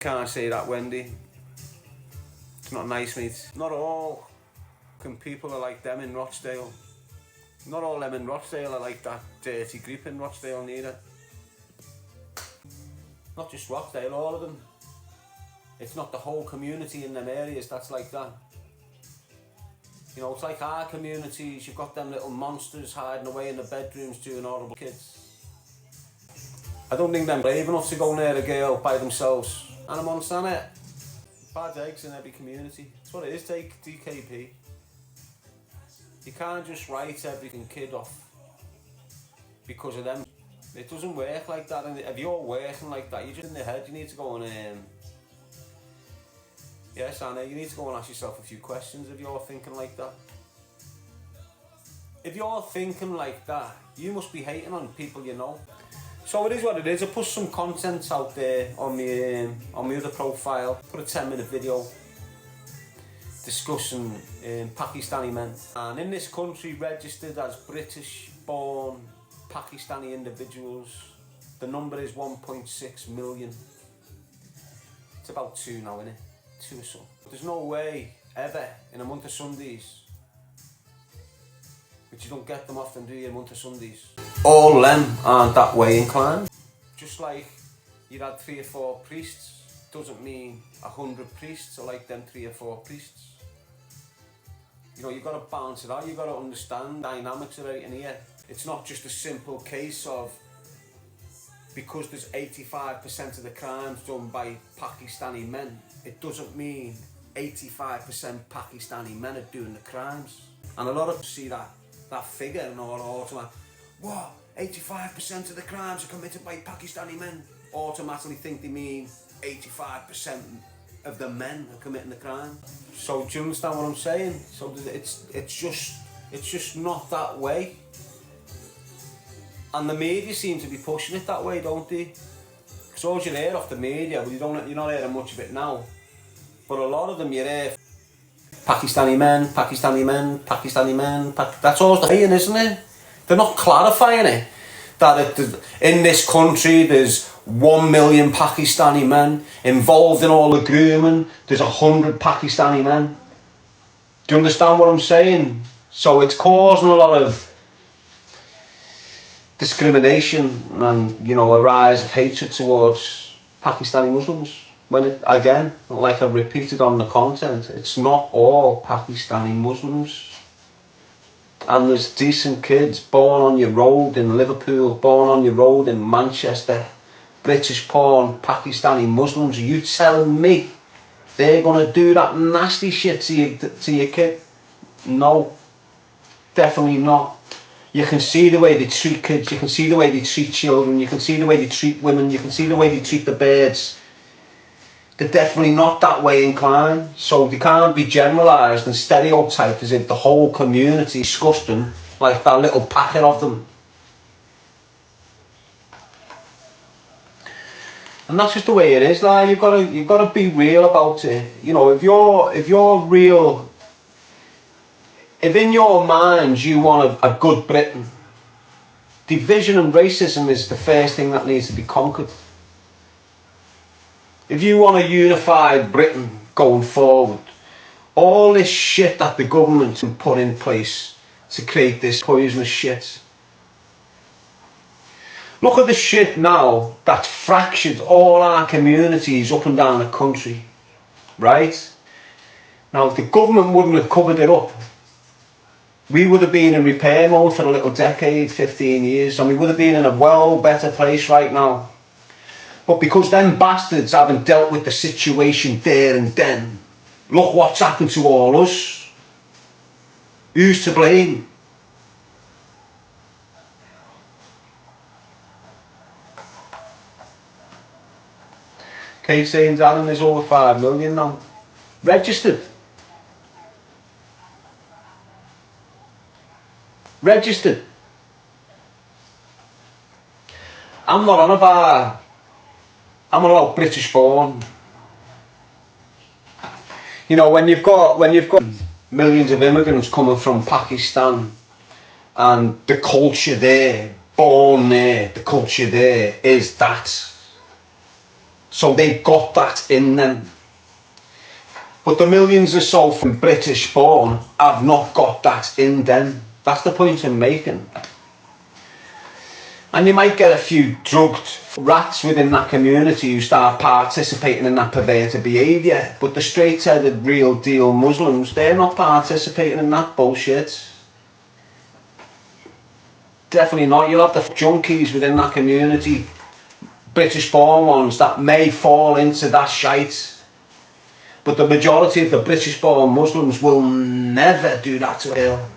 Can't say that, Wendy. It's not nice, mate. Not all people are like them in Rochdale. Not all them in Rochdale are like that dirty group in Rochdale neither. Not just Rochdale, all of them. It's not the whole community in them areas that's like that. You know, it's like our communities, you've got them little monsters hiding away in the bedrooms doing horrible kids. I don't think they're brave enough to go near a girl by themselves. And I'm understand it. Bad eggs in every community. That's what it is, take DKP. You can't just write every kid off because of them. It doesn't work like that. And if you're working like that, you're just in the head. You need to go and yes, Anna, you need to go and ask yourself a few questions if you're thinking like that. If you're thinking like that, you must be hating on people you know. So it is what it is. I put some content out there on my other profile. Put a 10-minute video discussing Pakistani men. And in this country, registered as British-born Pakistani individuals, the number is 1.6 million. It's about 2 now, innit? 2 or so. There's no way ever in a month of Sundays, which you don't get them often, do you, a month of Sundays? All them aren't that way inclined. Just like you had 3 or 4 priests, doesn't mean 100 priests are like them 3 or 4 priests. You know, you've got to balance it out, you've got to understand dynamics of it in here. It's not just a simple case of, because there's 85% of the crimes done by Pakistani men, it doesn't mean 85% Pakistani men are doing the crimes. And a lot of people see that figure and all automatically, what, 85% of the crimes are committed by Pakistani men? Automatically think they mean 85% of the men are committing the crime. So do you understand what I'm saying? So it's just not that way. And the media seem to be pushing it that way, don't they? Because all you hear off the media, well, you're not hearing much of it now, but a lot of them you hear Pakistani men, Pakistani men, Pakistani men, that's all they're saying, isn't it? They're not clarifying it, that in this country there's 1 million Pakistani men involved in all the grooming, there's 100 Pakistani men. Do you understand what I'm saying? So it's causing a lot of discrimination and, you know, a rise of hatred towards Pakistani Muslims. When it, again, like I repeated on the content, it's not all Pakistani Muslims. And there's decent kids born on your road in Liverpool, born on your road in Manchester, British born Pakistani Muslims. Are you telling me they're going to do that nasty shit to your kid? No, definitely not. You can see the way they treat kids, you can see the way they treat children, you can see the way they treat women, you can see the way they treat the birds. They're definitely not that way inclined, so they can't be generalised and stereotyped as if the whole community is disgusting, like that little packet of them. And that's just the way it is. Like, you've got to be real about it. You know, if you're real, if in your mind you want a good Britain, division and racism is the first thing that needs to be conquered. If you want a unified Britain going forward, all this shit that the government can put in place to create this poisonous shit. Look at the shit now that's fractured all our communities up and down the country, right? Now, if the government wouldn't have covered it up, we would have been in repair mode for a little decade, 15 years, and we would have been in a well better place right now. But because them bastards haven't dealt with the situation there and then, look what's happened to all us. Who's to blame? Kate saying Darren is over 5 million now. Registered. Registered. I'm not on about, I'm on about British born. You know, when you've got millions of immigrants coming from Pakistan, and the culture there, born there, the culture there is that. So they've got that in them. But the millions or so from British born have not got that in them. That's the point I'm making. And you might get a few drugged rats within that community who start participating in that perverted behaviour, but the straight-headed real deal Muslims, they're not participating in that bullshit. Definitely not. You'll have the junkies within that community, British born ones, that may fall into that shite, but the majority of the British born Muslims will never do that to a girl.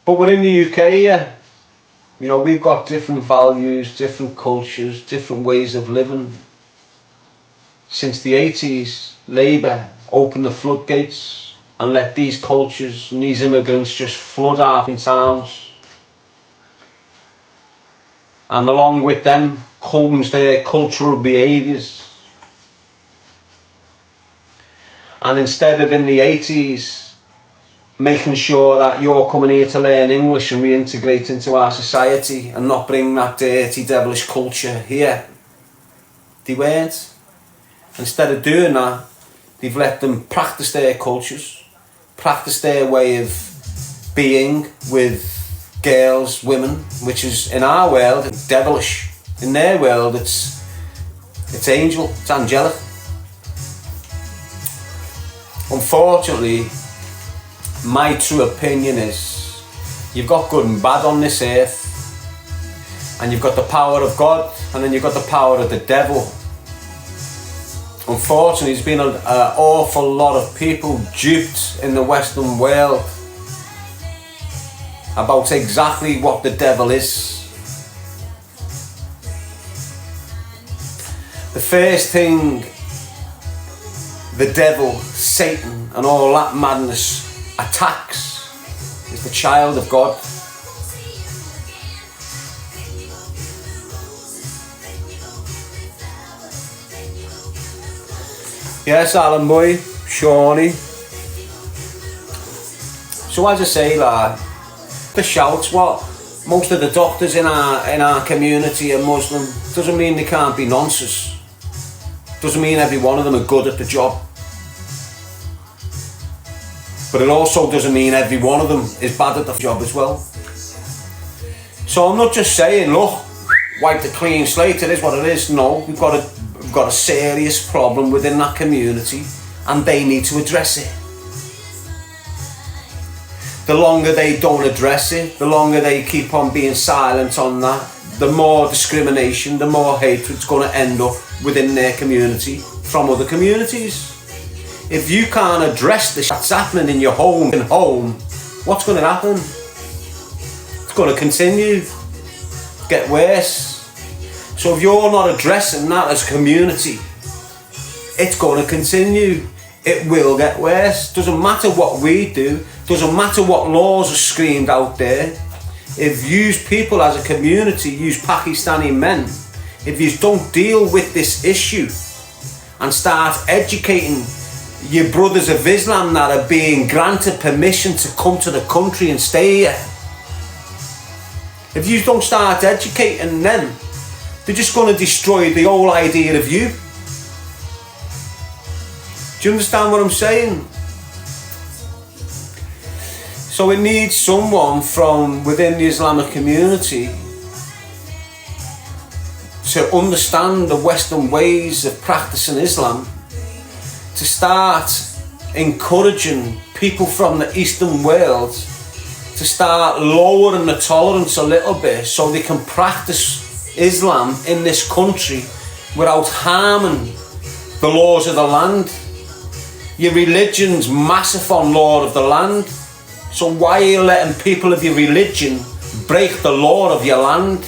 But we're in the UK here, you know, we've got different values, different cultures, different ways of living. Since the 80s, Labour opened the floodgates and let these cultures and these immigrants just flood our towns. And along with them comes their cultural behaviours. And instead of in the 80s, making sure that you're coming here to learn English and reintegrate into our society and not bring that dirty, devilish culture here, they weren't. Instead of doing that, they've let them practice their cultures, practice their way of being with girls, women, which is, in our world, devilish. In their world, it's angel, it's angelic. Unfortunately, my true opinion is, you've got good and bad on this earth, and you've got the power of God, and then you've got the power of the devil. Unfortunately, there's been an awful lot of people duped in the Western world about exactly what the devil is. The first thing the devil, Satan, and all that madness attacks is the child of God. Yes, Alan boy, Shawnee. So as I say, like, the shouts, what most of the doctors in our community are Muslim, doesn't mean they can't be nonsense. Doesn't mean every one of them are good at the job. But it also doesn't mean every one of them is bad at the job as well. So I'm not just saying, look, wipe the clean slate, it is what it is. No, we've got a serious problem within that community and they need to address it. The longer they don't address it, the longer they keep on being silent on that, the more discrimination, the more hatred's going to end up within their community from other communities. If you can't address the shit that's happening in your home, what's going to happen? It's going to continue, get worse. So if you're not addressing that as a community, it's going to continue. It will get worse. Doesn't matter what we do, doesn't matter what laws are screamed out there. If you people as a community, use Pakistani men, if you don't deal with this issue and start educating your brothers of Islam that are being granted permission to come to the country and stay here, if you don't start educating them, they're just going to destroy the whole idea of you. Do you understand what I'm saying? So it needs someone from within the Islamic community to understand the Western ways of practicing Islam, to start encouraging people from the Eastern world to start lowering the tolerance a little bit so they can practice Islam in this country without harming the laws of the land. Your religion's massive on law of the land, so why are you letting people of your religion break the law of your land?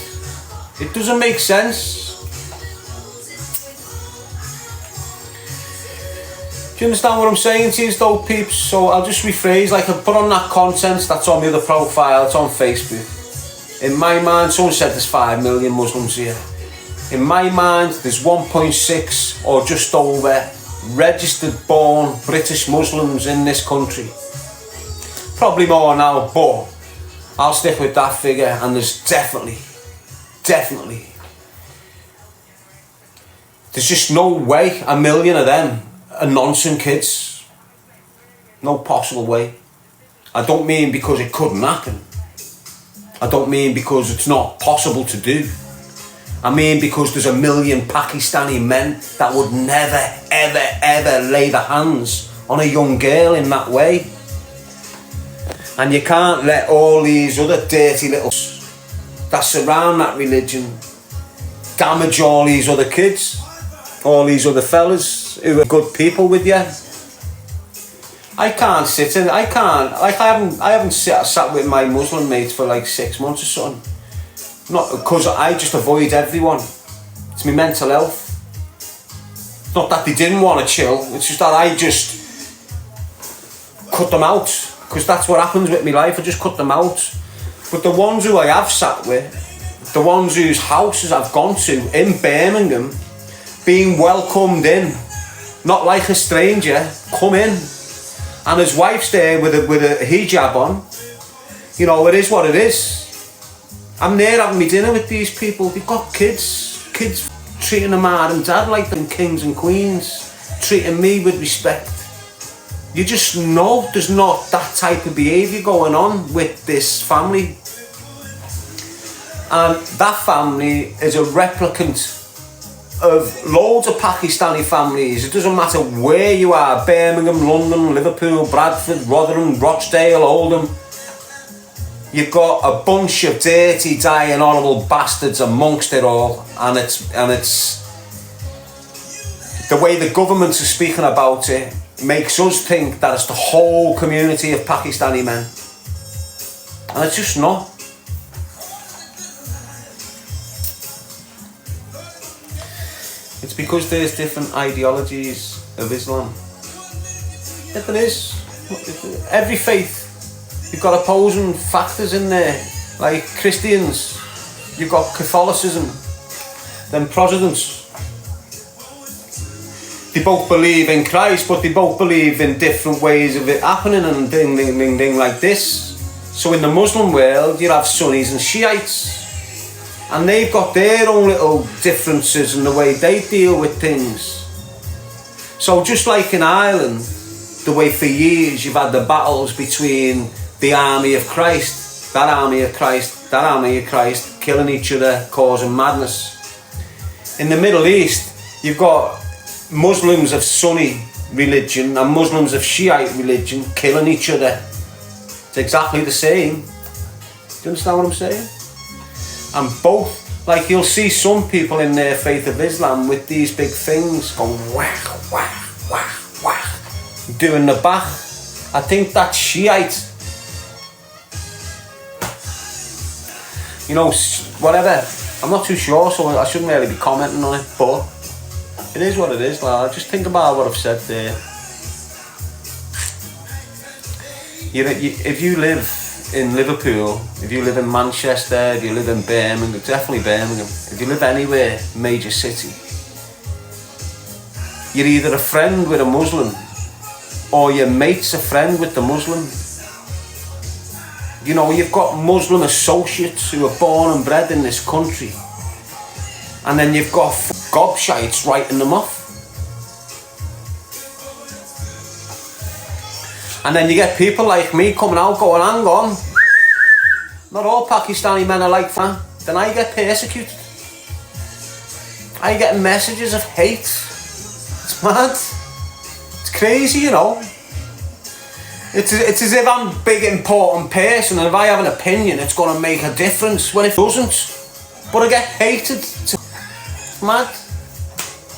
It doesn't make sense. Do you understand what I'm saying to you, though, peeps? So I'll just rephrase, like I put on that content that's on the other profile, it's on Facebook. In my mind, someone said there's 5 million Muslims here. In my mind, there's 1.6 or just over registered born British Muslims in this country. Probably more now, but I'll stick with that figure, and there's definitely, there's just no way a million of them are nonsense kids. No possible way. I don't mean because it couldn't happen. I don't mean because it's not possible to do. I mean because there's a million Pakistani men that would never, ever, ever lay their hands on a young girl in that way. And you can't let all these other dirty little that surround that religion damage all these other kids, all these other fellas who are good people with you. I can't sit in, I haven't sat with my Muslim mates for like 6 months or something. Not because I just avoid everyone. It's my mental health. Not that they didn't want to chill, it's just that I just cut them out. Because that's what happens with my life, I just cut them out. But the ones who I have sat with, the ones whose houses I've gone to in Birmingham, being welcomed in, not like a stranger, come in. And his wife's there with a hijab on. You know, it is what it is. I'm there having my dinner with these people. They've got kids treating their mum and dad like them kings and queens, treating me with respect. You just know there's not that type of behaviour going on with this family. And that family is a replicant of loads of Pakistani families. It doesn't matter where you are, Birmingham, London, Liverpool, Bradford, Rotherham, Rochdale, Oldham. You've got a bunch of dirty, dying, horrible bastards amongst it all. And it's the way the governments are speaking about it makes us think that it's the whole community of Pakistani men. And it's just not. It's because there's different ideologies of Islam. Yeah, there is. Every faith, you've got opposing factors in there. Like Christians, you've got Catholicism, then Protestants. They both believe in Christ, but they both believe in different ways of it happening and ding like this. So in the Muslim world, you have Sunnis and Shiites. And they've got their own little differences in the way they deal with things. So just like in Ireland, the way for years you've had the battles between the army of Christ, that army of Christ, that army of Christ, killing each other, causing madness. In the Middle East, you've got Muslims of Sunni religion and Muslims of Shiite religion killing each other. It's exactly the same. Do you understand what I'm saying? And both, like you'll see some people in their faith of Islam with these big things going whack, whack, whack, whack, doing the back. I think that's Shiite. You know, whatever. I'm not too sure, so I shouldn't really be commenting on it, but it is what it is, lad. Just think about what I've said there. If you live in Liverpool, if you live in Manchester, if you live in Birmingham, definitely Birmingham, if you live anywhere, major city, you're either a friend with a Muslim or your mate's a friend with the Muslim. You know, you've got Muslim associates who are born and bred in this country, and then you've got gobshites writing them off. And then you get people like me coming out going, hang on, not all Pakistani men are like that. Then I get persecuted. I get messages of hate. It's mad. It's crazy, you know. It's as if I'm a big important person, and if I have an opinion it's going to make a difference when it doesn't. But I get hated. It's mad.